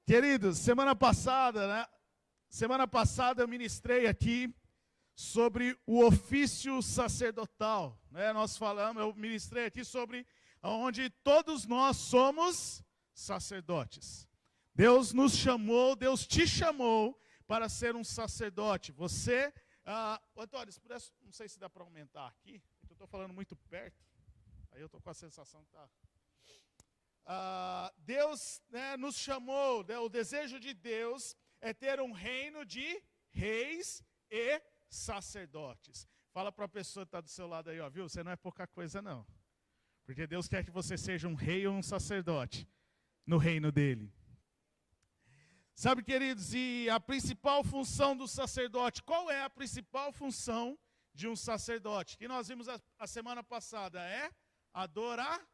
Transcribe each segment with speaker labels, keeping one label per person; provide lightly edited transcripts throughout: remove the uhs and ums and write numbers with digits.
Speaker 1: Queridos, semana passada eu ministrei aqui sobre o ofício sacerdotal, né? Eu ministrei aqui sobre onde todos nós somos sacerdotes. Deus nos chamou, Deus te chamou para ser um sacerdote. Você, Antônio, se pudesse, não sei se dá para aumentar aqui, eu estou falando muito perto, aí eu estou com a sensação que está... Deus, né, nos chamou, né, o desejo de Deus é ter um reino de reis e sacerdotes. Fala para a pessoa que está do seu lado aí, ó, viu? Você não é pouca coisa não. Porque Deus quer que você seja um rei ou um sacerdote no reino dele. Sabe, queridos, e a principal função do sacerdote, qual é a principal função de um sacerdote? Que nós vimos a semana passada, é adoração.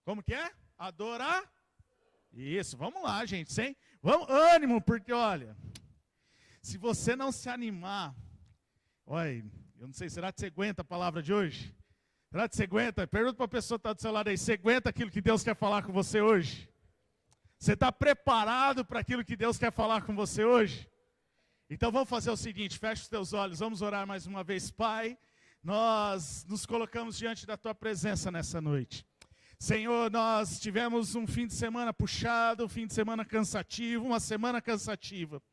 Speaker 1: Como que é? Adorar. Isso, vamos lá, gente. Vamos, ânimo, porque olha, se você não se animar, olha, eu não sei, será que você aguenta a palavra de hoje? Será que você aguenta? Pergunta para a pessoa que está do seu lado aí, você aguenta aquilo que Deus quer falar com você hoje? Você está preparado para aquilo que Deus quer falar com você hoje? Então vamos fazer o seguinte, fecha os teus olhos, vamos orar mais uma vez. Pai, nós nos colocamos diante da tua presença nessa noite. Senhor, nós tivemos um fim de semana puxado, um fim de semana cansativo, uma semana cansativa.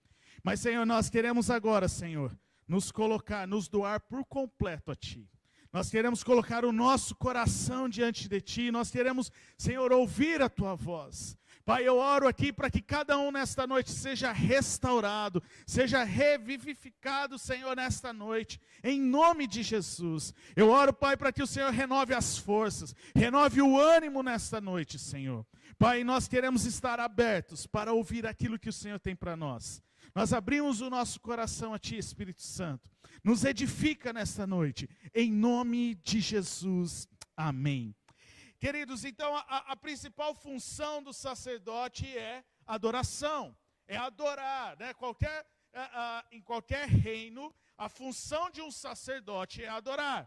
Speaker 1: Mas, Senhor, nós queremos agora, Senhor, nos colocar, nos doar por completo a Ti. Nós queremos colocar o nosso coração diante de Ti. Nós queremos, Senhor, ouvir a Tua voz. Pai, eu oro aqui para que cada um nesta noite seja restaurado, seja revivificado, Senhor, nesta noite, em nome de Jesus. Eu oro, Pai, para que o Senhor renove as forças, renove o ânimo nesta noite, Senhor. Pai, nós queremos estar abertos para ouvir aquilo que o Senhor tem para nós. Nós abrimos o nosso coração a Ti, Espírito Santo. Nos edifica nesta noite, em nome de Jesus. Amém. Queridos, então a principal função do sacerdote é adoração, é adorar, né? Em qualquer reino, a função de um sacerdote é adorar.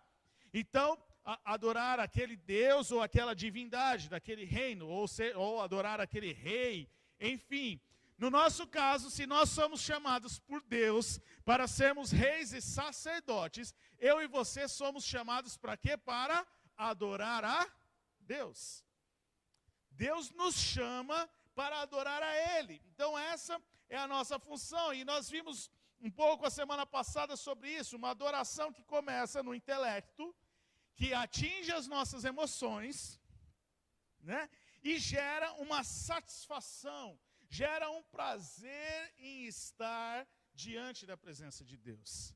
Speaker 1: Então, adorar aquele Deus ou aquela divindade daquele reino, ou adorar aquele rei, enfim. No nosso caso, se nós somos chamados por Deus para sermos reis e sacerdotes, eu e você somos chamados para quê? Para adorar a Deus. Deus nos chama para adorar a Ele. Então essa é a nossa função. E nós vimos um pouco a semana passada sobre isso. Uma adoração que começa no intelecto, que atinge as nossas emoções, né? E gera uma satisfação, gera um prazer em estar diante da presença de Deus.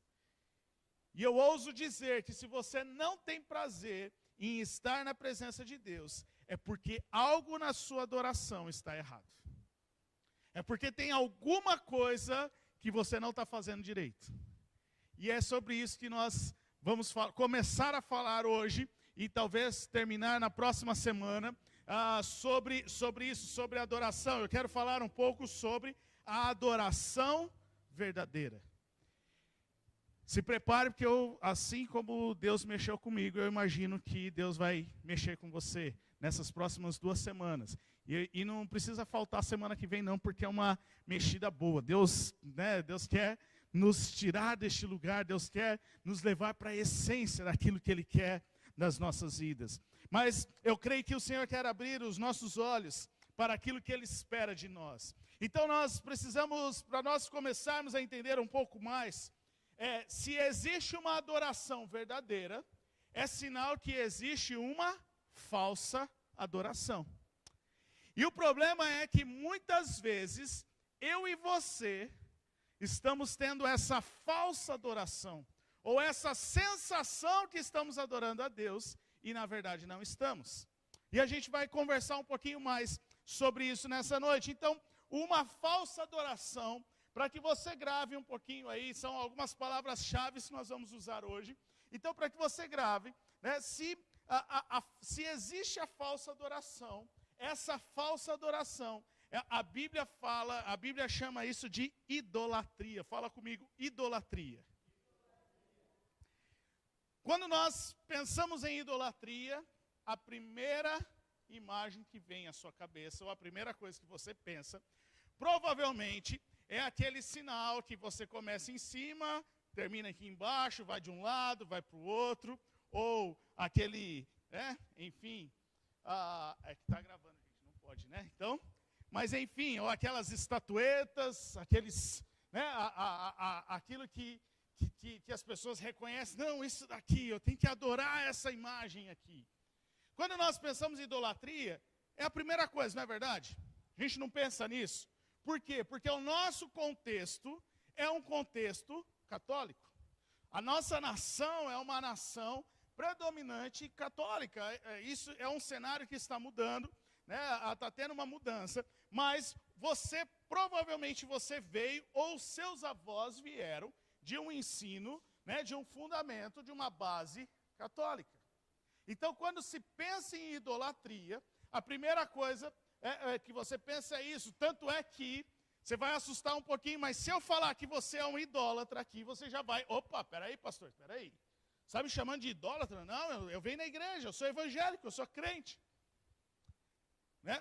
Speaker 1: E eu ouso dizer que se você não tem prazer em estar na presença de Deus, é porque algo na sua adoração está errado. É porque tem alguma coisa que você não está fazendo direito. E é sobre isso que nós vamos começar a falar hoje, e talvez terminar na próxima semana, sobre isso, sobre a adoração. Eu quero falar um pouco sobre a adoração verdadeira. Se prepare, porque assim como Deus mexeu comigo, eu imagino que Deus vai mexer com você nessas próximas 2 semanas. E não precisa faltar a semana que vem não, porque é uma mexida boa. Deus, né, Deus quer nos tirar deste lugar, Deus quer nos levar para a essência daquilo que Ele quer das nossas vidas. Mas eu creio que o Senhor quer abrir os nossos olhos para aquilo que Ele espera de nós. Então nós precisamos, para nós começarmos a entender um pouco mais, se existe uma adoração verdadeira, é sinal que existe uma falsa adoração. E o problema é que muitas vezes, eu e você, estamos tendo essa falsa adoração, ou essa sensação que estamos adorando a Deus, e na verdade não estamos. E a gente vai conversar um pouquinho mais sobre isso nessa noite. Então, uma falsa adoração, para que você grave um pouquinho aí, são algumas palavras-chave que nós vamos usar hoje. Então, para que você grave, né, se existe a falsa adoração, essa falsa adoração, a Bíblia chama isso de idolatria. Fala comigo, idolatria. Quando nós pensamos em idolatria, a primeira imagem que vem à sua cabeça, ou a primeira coisa que você pensa, provavelmente é aquele sinal que você começa em cima, termina aqui embaixo, vai de um lado, vai para o outro, ou aquele, enfim, é que está gravando, gente, não pode, né? Então, mas enfim, ou aquelas estatuetas, aqueles, aquilo que as pessoas reconhecem, não, isso daqui, eu tenho que adorar essa imagem aqui. Quando nós pensamos em idolatria, é a primeira coisa, não é verdade? A gente não pensa nisso. Por quê? Porque o nosso contexto é um contexto católico. A nossa nação é uma nação predominante católica. Isso é um cenário que está mudando, está tendo uma mudança, mas provavelmente você veio, ou seus avós vieram, de um ensino, de um fundamento, de uma base católica. Então, quando se pensa em idolatria, a primeira coisa que você pensa é isso. Tanto é que você vai assustar um pouquinho, mas se eu falar que você é um idólatra aqui, você já vai, opa, peraí, pastor, peraí. Está me chamando de idólatra? Não, eu venho na igreja, eu sou evangélico, eu sou crente.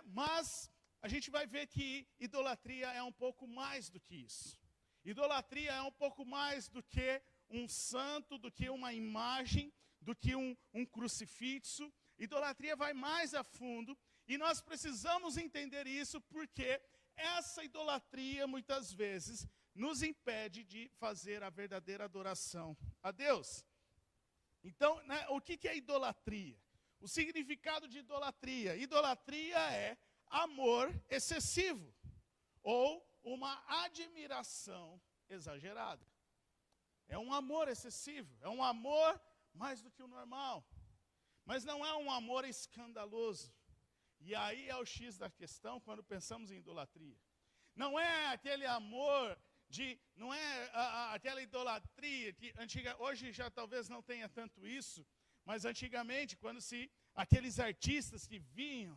Speaker 1: Mas a gente vai ver que idolatria é um pouco mais do que isso. Idolatria é um pouco mais do que um santo, do que uma imagem, do que um crucifixo. Idolatria vai mais a fundo e nós precisamos entender isso porque essa idolatria muitas vezes nos impede de fazer a verdadeira adoração a Deus. Então, o que é idolatria? O significado de idolatria. Idolatria é amor excessivo ou uma admiração exagerada. É um amor excessivo, é um amor mais do que o normal. Mas não é um amor escandaloso. E aí é o X da questão quando pensamos em idolatria. Não é aquele amor não é aquela idolatria que hoje já talvez não tenha tanto isso, mas antigamente, quando aqueles artistas que vinham,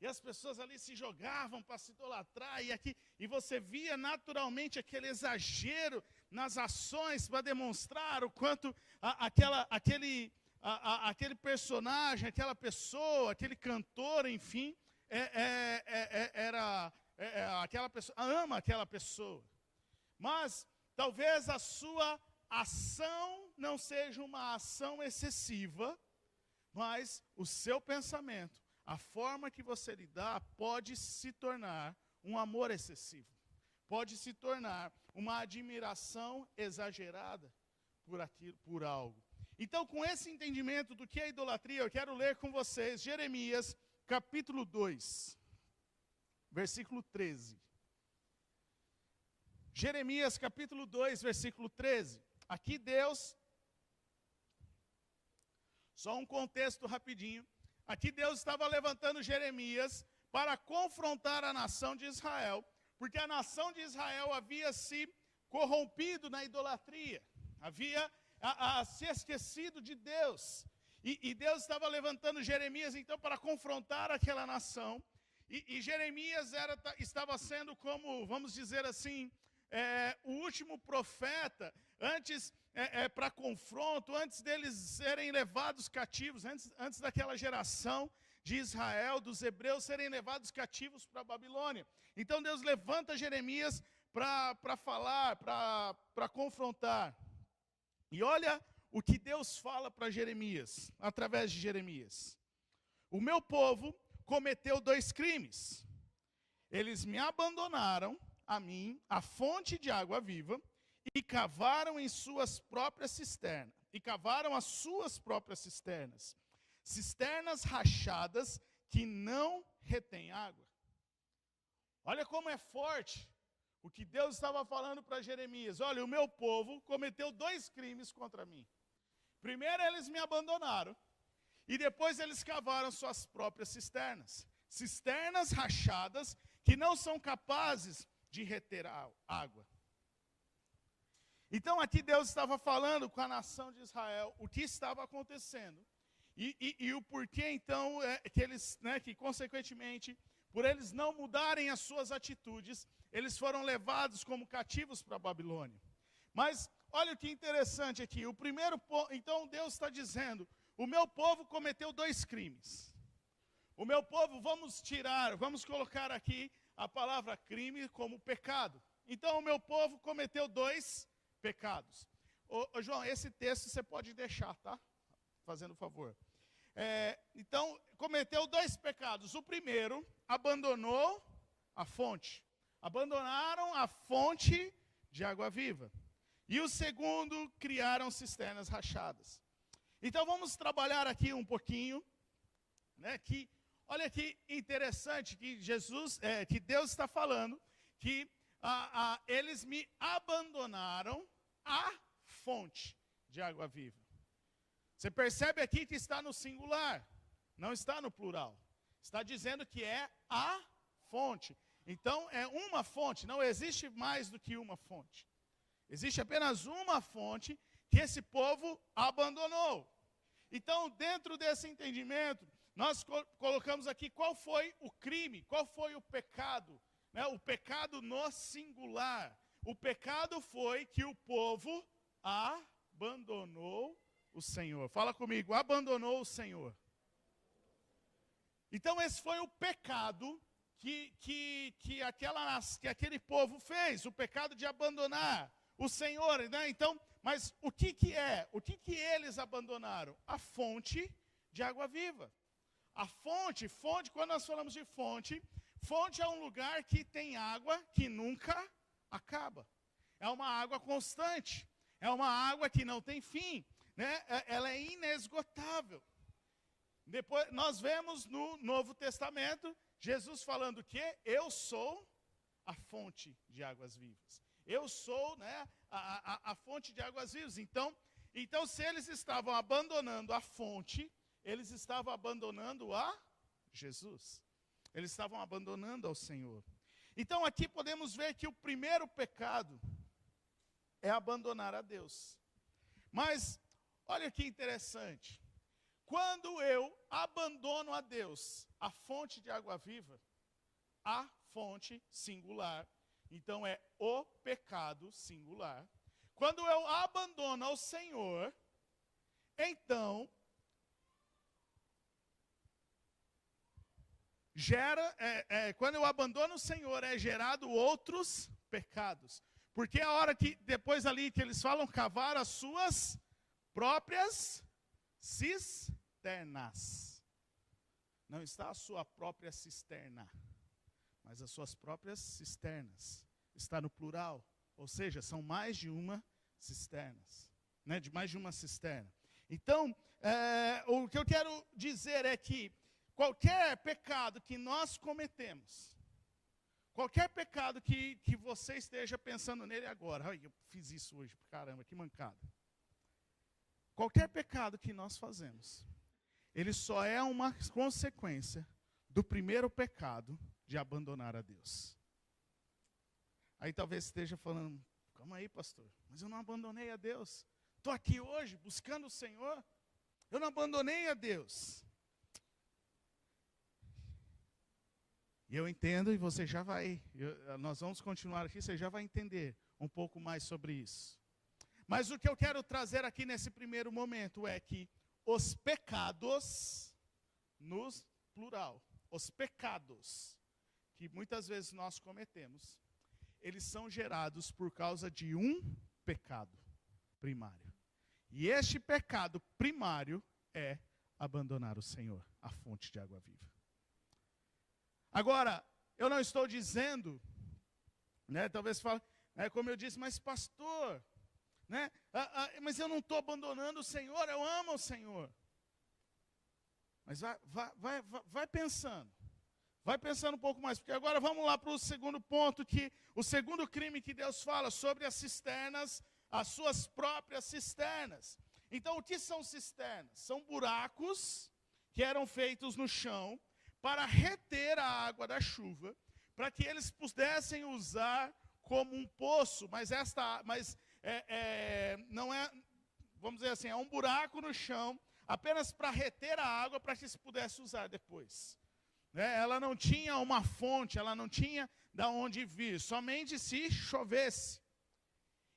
Speaker 1: e as pessoas ali se jogavam para se idolatrar, e você via naturalmente aquele exagero nas ações para demonstrar o quanto aquele personagem, aquela pessoa, aquele cantor, enfim, aquela pessoa, ama aquela pessoa. Mas talvez a sua ação não seja uma ação excessiva, mas o seu pensamento, a forma que você lidar, pode se tornar um amor excessivo. Pode se tornar uma admiração exagerada por algo. Então, com esse entendimento do que é idolatria, eu quero ler com vocês Jeremias, capítulo 2, versículo 13. Jeremias, capítulo 2, versículo 13. Aqui Deus, só um contexto rapidinho. Aqui Deus estava levantando Jeremias para confrontar a nação de Israel, porque a nação de Israel havia se corrompido na idolatria, havia se esquecido de Deus. E Deus estava levantando Jeremias, então, para confrontar aquela nação. E Jeremias estava sendo como, vamos dizer assim, o último profeta, antes para confronto, antes deles serem levados cativos, antes daquela geração de Israel, dos hebreus, serem levados cativos para a Babilônia. Então Deus levanta Jeremias para falar, para confrontar. E olha o que Deus fala para Jeremias, através de Jeremias. O meu povo cometeu 2 crimes. Eles me abandonaram, a mim, a fonte de água viva, e cavaram em suas próprias cisternas. E cavaram as suas próprias cisternas. Cisternas rachadas que não retêm água. Olha como é forte o que Deus estava falando para Jeremias. Olha, o meu povo cometeu 2 crimes contra mim. Primeiro eles me abandonaram. E depois eles cavaram suas próprias cisternas. Cisternas rachadas que não são capazes de reter água. Então aqui Deus estava falando com a nação de Israel o que estava acontecendo. E o porquê então que eles, que consequentemente, por eles não mudarem as suas atitudes, eles foram levados como cativos para a Babilônia. Mas olha o que interessante aqui. O primeiro, então Deus está dizendo, o meu povo cometeu 2 crimes. O meu povo, vamos colocar aqui a palavra crime como pecado. Então, o meu povo cometeu 2 pecados. Ô João, esse texto você pode deixar, tá? Fazendo favor. Então, cometeu 2 pecados. O primeiro, abandonou a fonte. Abandonaram a fonte de água viva. E o segundo, criaram cisternas rachadas. Então, vamos trabalhar aqui um pouquinho, né? Olha que interessante que que Deus está falando que eles me abandonaram a fonte de água viva. Você percebe aqui que está no singular, não está no plural. Está dizendo que é a fonte. Então, é uma fonte, não existe mais do que uma fonte. Existe apenas uma fonte que esse povo abandonou. Então, dentro desse entendimento, nós colocamos aqui qual foi o crime, qual foi o pecado, né? O pecado no singular. O pecado foi que o povo abandonou o Senhor. Fala comigo, abandonou o Senhor. Então esse foi o pecado que aquele povo fez, o pecado de abandonar o Senhor, né? Então, mas o que é? O que eles abandonaram? A fonte de água viva. A fonte, quando nós falamos de fonte é um lugar que tem água que nunca acaba. É uma água constante, é uma água que não tem fim, né? Ela é inesgotável. Depois nós vemos no Novo Testamento Jesus falando que eu sou a fonte de águas vivas. Eu sou, né, a fonte de águas vivas. Então, se eles estavam abandonando a fonte, eles estavam abandonando a Jesus. Eles estavam abandonando ao Senhor. Então aqui podemos ver que o primeiro pecado é abandonar a Deus. Mas, olha que interessante. Quando eu abandono a Deus, a fonte de água viva, a fonte singular, então é o pecado singular. Quando eu abandono ao Senhor, então quando eu abandono o Senhor, é gerado outros pecados. Porque a hora que, depois ali que eles falam, cavar as suas próprias cisternas. Não está a sua própria cisterna, mas as suas próprias cisternas. Está no plural, ou seja, são mais de uma cisternas, né? De mais de uma cisterna. Então, o que eu quero dizer é que qualquer pecado que nós cometemos, qualquer pecado que você esteja pensando nele agora, ai, eu fiz isso hoje, caramba, que mancada. Qualquer pecado que nós fazemos, ele só é uma consequência do primeiro pecado de abandonar a Deus. Aí talvez esteja falando, calma aí, pastor, mas eu não abandonei a Deus. Estou aqui hoje buscando o Senhor, eu não abandonei a Deus. E eu entendo, e você já vai, nós vamos continuar aqui, você já vai entender um pouco mais sobre isso. Mas o que eu quero trazer aqui nesse primeiro momento é que os pecados, no plural, os pecados que muitas vezes nós cometemos, eles são gerados por causa de um pecado primário. E este pecado primário é abandonar o Senhor, a fonte de água viva. Agora, eu não estou dizendo, né, talvez fale, como eu disse, mas pastor, né, mas eu não estou abandonando o Senhor, eu amo o Senhor. Mas vai pensando um pouco mais, porque agora vamos lá para o segundo ponto, que o segundo crime que Deus fala sobre as cisternas, as suas próprias cisternas. Então, o que são cisternas? São buracos que eram feitos no chão, para reter a água da chuva, para que eles pudessem usar como um poço, mas não é, vamos dizer assim, é um buraco no chão, apenas para reter a água, para que se pudesse usar depois. Ela não tinha uma fonte, ela não tinha de onde vir, somente se chovesse.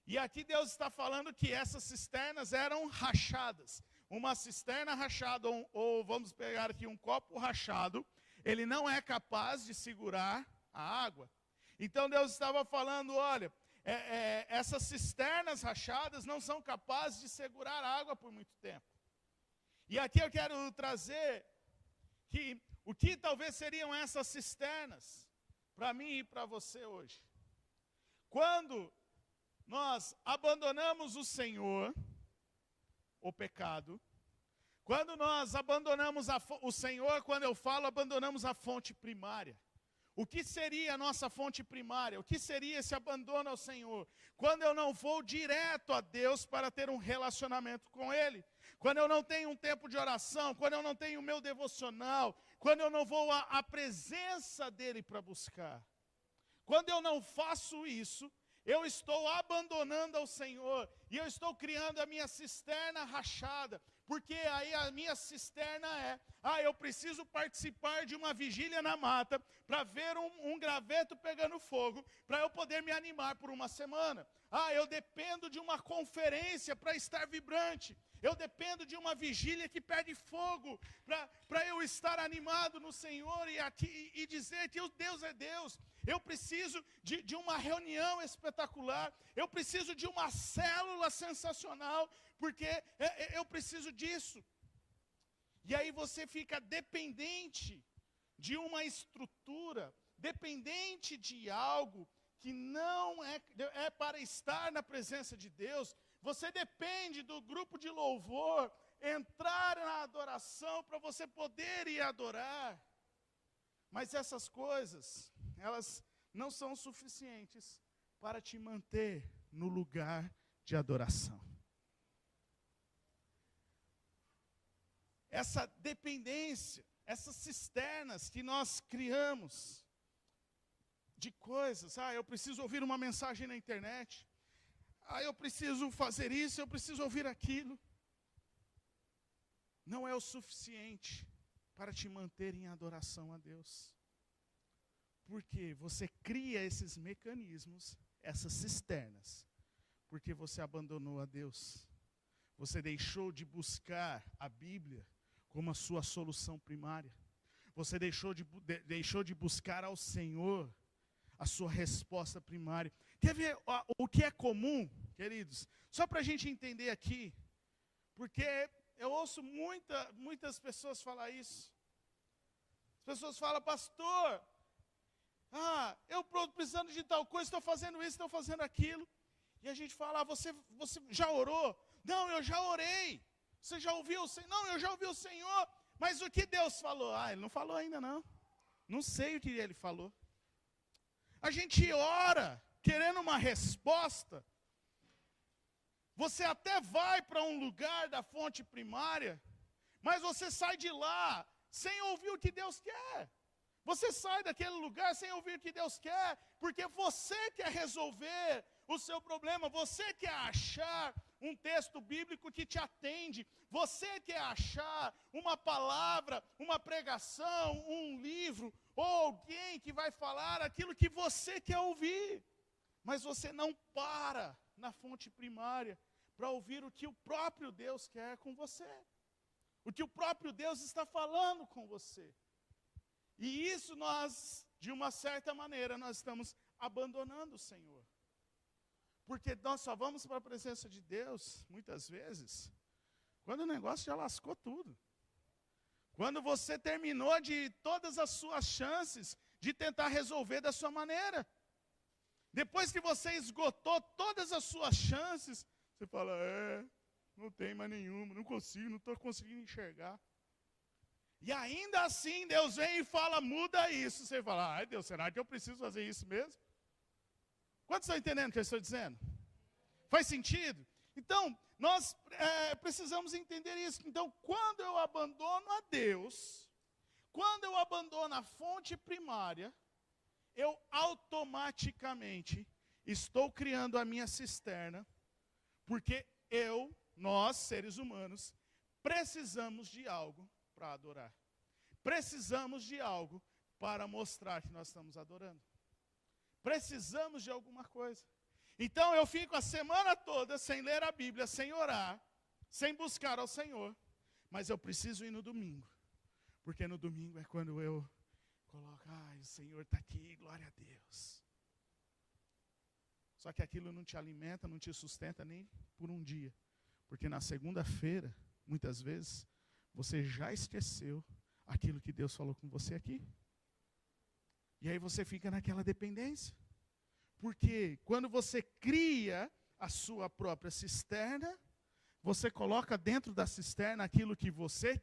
Speaker 1: E aqui Deus está falando que essas cisternas eram rachadas. Uma cisterna rachada, ou vamos pegar aqui um copo rachado, ele não é capaz de segurar a água. Então Deus estava falando, olha, essas cisternas rachadas não são capazes de segurar a água por muito tempo. E aqui eu quero trazer que o que talvez seriam essas cisternas, para mim e para você hoje. Quando nós abandonamos o Senhor, o pecado, quando nós abandonamos o Senhor, quando eu falo abandonamos a fonte primária. O que seria a nossa fonte primária? O que seria esse abandono ao Senhor? Quando eu não vou direto a Deus para ter um relacionamento com Ele. Quando eu não tenho um tempo de oração, quando eu não tenho o meu devocional, quando eu não vou à presença dEle para buscar. Quando eu não faço isso, eu estou abandonando ao Senhor e eu estou criando a minha cisterna rachada. Porque aí a minha cisterna eu preciso participar de uma vigília na mata para ver um graveto pegando fogo, para eu poder me animar por uma semana. Eu dependo de uma conferência para estar vibrante. Eu dependo de uma vigília que perde fogo para eu estar animado no Senhor e dizer que Deus é Deus. Eu preciso de uma reunião espetacular. Eu preciso de uma célula sensacional, porque eu preciso disso. E aí você fica dependente de uma estrutura, dependente de algo que não é para estar na presença de Deus. Você depende do grupo de louvor, entrar na adoração para você poder ir adorar. Mas essas coisas, elas não são suficientes para te manter no lugar de adoração. Essa dependência, essas cisternas que nós criamos de coisas, eu preciso ouvir uma mensagem na internet, eu preciso fazer isso, eu preciso ouvir aquilo, não é o suficiente para te manter em adoração a Deus. Porque você cria esses mecanismos, essas cisternas, porque você abandonou a Deus. Você deixou de buscar a Bíblia como a sua solução primária. Você deixou de buscar ao Senhor a sua resposta primária. Quer ver o que é comum, queridos? Só para a gente entender aqui, porque eu ouço muitas pessoas falar isso. As pessoas falam, pastor, eu estou precisando de tal coisa, estou fazendo isso, estou fazendo aquilo. E a gente fala, você já orou? Não, eu já orei. Você já ouviu o Senhor? Não, eu já ouvi o Senhor. Mas o que Deus falou? Ele não falou ainda não. Não sei o que Ele falou. A gente ora querendo uma resposta. Você até vai para um lugar da fonte primária, mas você sai de lá sem ouvir o que Deus quer. Você sai daquele lugar sem ouvir o que Deus quer, porque você quer resolver o seu problema, você quer achar um texto bíblico que te atende, você quer achar uma palavra, uma pregação, um livro, ou alguém que vai falar aquilo que você quer ouvir. Mas você não para na fonte primária para ouvir o que o próprio Deus quer com você. O que o próprio Deus está falando com você. E isso nós, de uma certa maneira, nós estamos abandonando o Senhor. Porque nós só vamos para a presença de Deus, muitas vezes, quando o negócio já lascou tudo. Quando você terminou de todas as suas chances de tentar resolver da sua maneira. Depois que você esgotou todas as suas chances, você fala, não tem mais nenhuma, não estou conseguindo enxergar. E ainda assim Deus vem e fala, muda isso. Você fala, ai Deus, será que eu preciso fazer isso mesmo? Quantos estão entendendo o que eu estou dizendo? Faz sentido? Então, nós precisamos entender isso. Então, quando eu abandono a Deus, quando eu abandono a fonte primária, eu automaticamente estou criando a minha cisterna, porque nós, seres humanos, precisamos de algo para adorar. Precisamos de algo para mostrar que nós estamos adorando. Precisamos de alguma coisa. Então eu fico a semana toda sem ler a Bíblia, sem orar, sem buscar ao Senhor. Mas eu preciso ir no domingo. Porque no domingo é quando eu coloca, ai, o Senhor está aqui, glória a Deus. Só que aquilo não te alimenta, não te sustenta nem por um dia. Porque na segunda-feira, muitas vezes, você já esqueceu aquilo que Deus falou com você aqui. E aí você fica naquela dependência. Porque quando você cria a sua própria cisterna, você coloca dentro da cisterna aquilo que você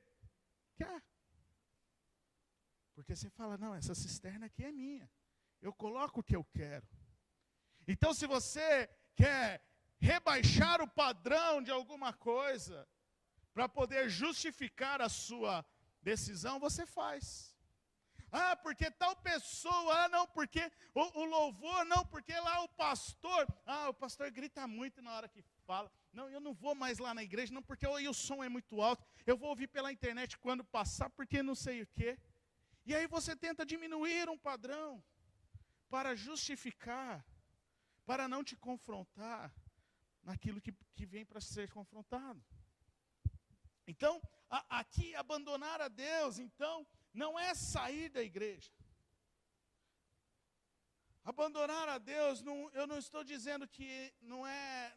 Speaker 1: quer. Porque você fala, não, essa cisterna aqui é minha. Eu coloco o que eu quero. Então, se você quer rebaixar o padrão de alguma coisa, para poder justificar a sua decisão, você faz. Ah, porque tal pessoa, não, porque o louvor, não, porque lá o pastor grita muito na hora que fala. Não, eu não vou mais lá na igreja, não, porque o som é muito alto. Eu vou ouvir pela internet quando passar, porque não sei o quê. E aí você tenta diminuir um padrão para justificar, para não te confrontar naquilo que vem para ser confrontado. Então, aqui abandonar a Deus, então, não é sair da igreja. Abandonar a Deus, eu não estou dizendo que não é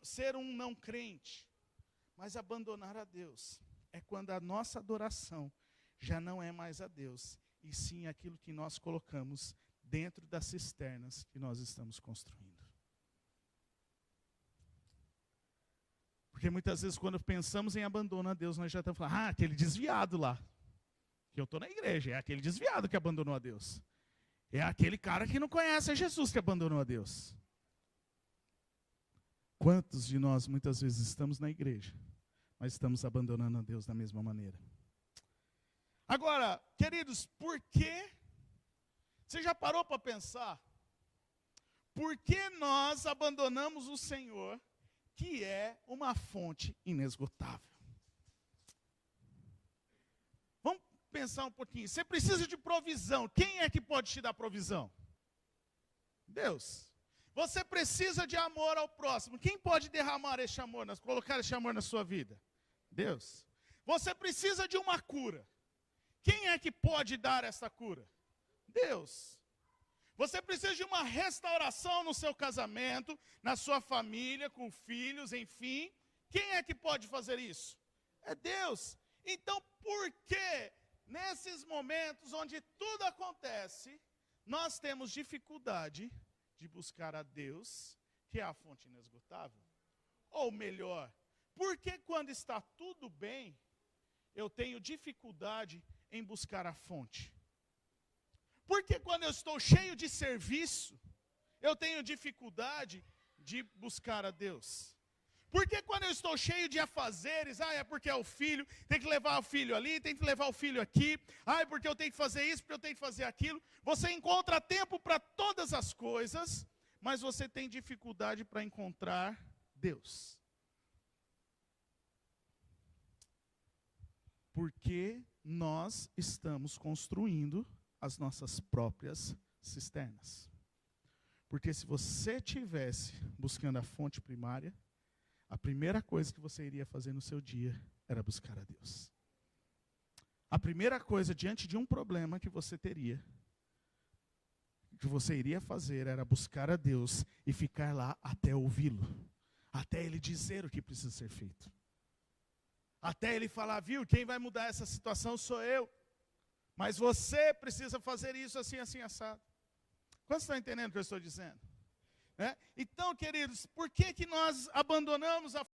Speaker 1: ser um não crente. Mas abandonar a Deus é quando a nossa adoração já não é mais a Deus, e sim aquilo que nós colocamos dentro das cisternas que nós estamos construindo. Porque muitas vezes quando pensamos em abandono a Deus, nós já estamos falando, aquele desviado lá, que eu estou na igreja, é aquele desviado que abandonou a Deus. É aquele cara que não conhece a Jesus que abandonou a Deus. Quantos de nós muitas vezes estamos na igreja, mas estamos abandonando a Deus da mesma maneira? Agora, queridos, por que? Você já parou para pensar? Por que nós abandonamos o Senhor, que é uma fonte inesgotável? Vamos pensar um pouquinho. Você precisa de provisão. Quem é que pode te dar provisão? Deus. Você precisa de amor ao próximo. Quem pode derramar esse amor, colocar esse amor na sua vida? Deus. Você precisa de uma cura. Quem é que pode dar essa cura? Deus. Você precisa de uma restauração no seu casamento, na sua família, com filhos, enfim. Quem é que pode fazer isso? É Deus. Então, por que nesses momentos onde tudo acontece, nós temos dificuldade de buscar a Deus, que é a fonte inesgotável? Ou melhor, por que quando está tudo bem, eu tenho dificuldade em buscar a fonte? Porque quando eu estou cheio de serviço, eu tenho dificuldade de buscar a Deus? Porque quando eu estou cheio de afazeres, é porque é o filho, tem que levar o filho ali, tem que levar o filho aqui, é porque eu tenho que fazer isso, porque eu tenho que fazer aquilo. Você encontra tempo para todas as coisas, mas você tem dificuldade para encontrar Deus. Porque nós estamos construindo as nossas próprias cisternas. Porque se você estivesse buscando a fonte primária, a primeira coisa que você iria fazer no seu dia era buscar a Deus. A primeira coisa diante de um problema que você teria, que você iria fazer, era buscar a Deus e ficar lá até ouvi-lo, até Ele dizer o que precisa ser feito. Até Ele falar, viu, quem vai mudar essa situação sou eu. Mas você precisa fazer isso assim, assim, assado. Quantos estão entendendo o que eu estou dizendo? Então, queridos, por que nós abandonamos a